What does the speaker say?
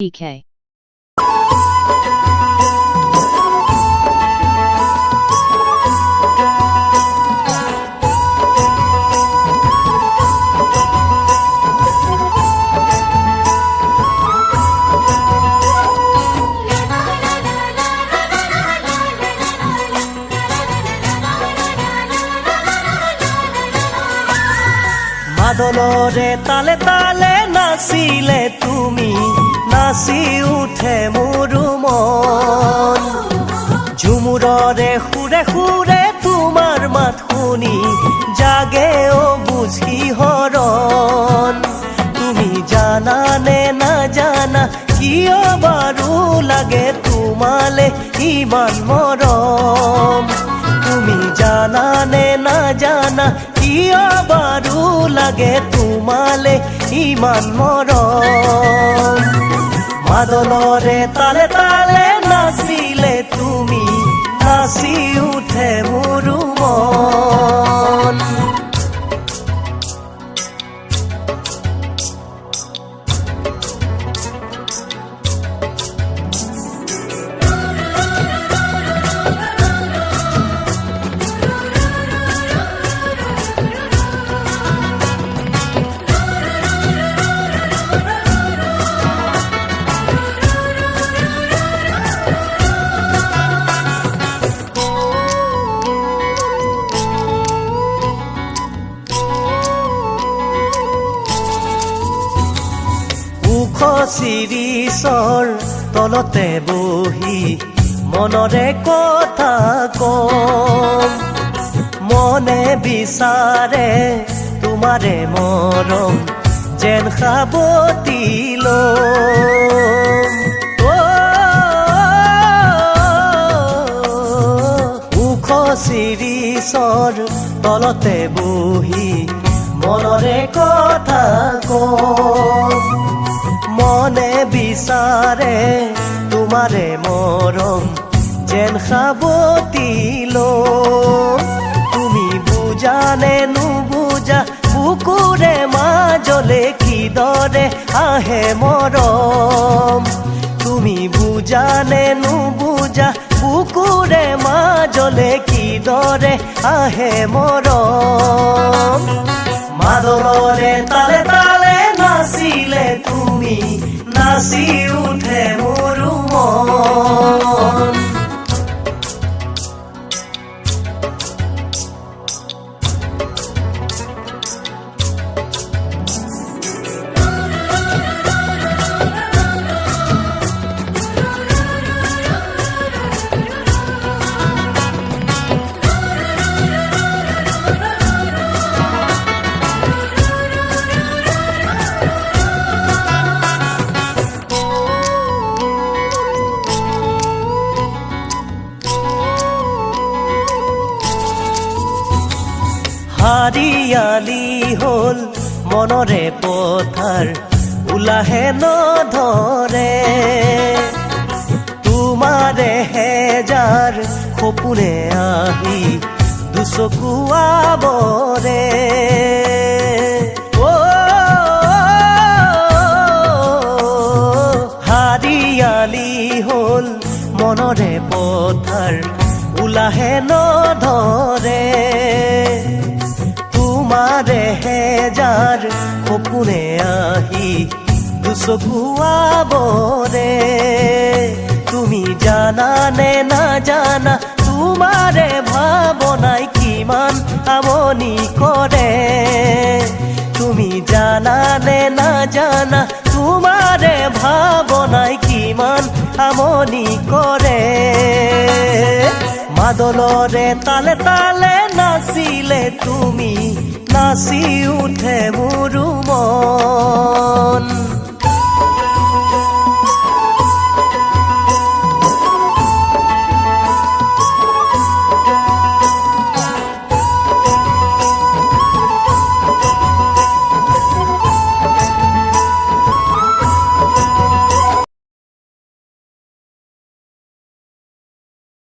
EK. মাদলৰে তালে তালে নাচিলে তুমি নাচি উঠে মোৰ মন ঝুমুৰৰে সুৰে সুৰে তোমাৰ মাত শুনি জাগে ও বুঝি হৰণ তুমি জানানে নাজানা কিয় বাৰু লাগে তোমালে ইমান মৰম তুমি জানানে নাজানা কিয় বাৰু লাগে তোমালে ইমান মৰম মাদলৰে তালে তালে নাচিলে তুমি নাচি উঠে মোৰ মন শিৰিষৰ তলতে বহি মনৰে কথা কম মনে বিচাৰে তোমাৰে মৰম যেন সাৱটি লম ওখ শিৰিষৰ তলতে বহি মনৰে কথা কম মনে বিচাৰে তোমাৰে মৰম যেন সাৱটি লম তুমি বুজানে নুবুজা বুকুৰে মাজলে কিদৰে আহে মৰম তুমি বুজানে নুবুজা বুকুৰে মাজলে কিদৰে আহে মৰম মাদলৰে তালে তালে নাচিলে তুমি নাচি উঠে মোৰ মন হাৰিয়ালি হ'ল মনৰে পথাৰ উলাহে নধৰে তোমাৰে হেজাৰ সপোনে আহি দুচকু আৱৰে হাৰিয়ালি হ'ল মনৰে পথাৰ উলাহে নধৰে তোমাৰে হেজাৰ সপোনে আহি দুচকু আৱৰে তুমি জানানে নাজানা তোমাৰে ভাৱনাই কিমান আমনি কৰে তুমি জানানে নাজানা তোমাৰে ভাৱনাই কিমান আমনি কৰে মাদলৰে তালে তালে নাচিলে তুমি নাচি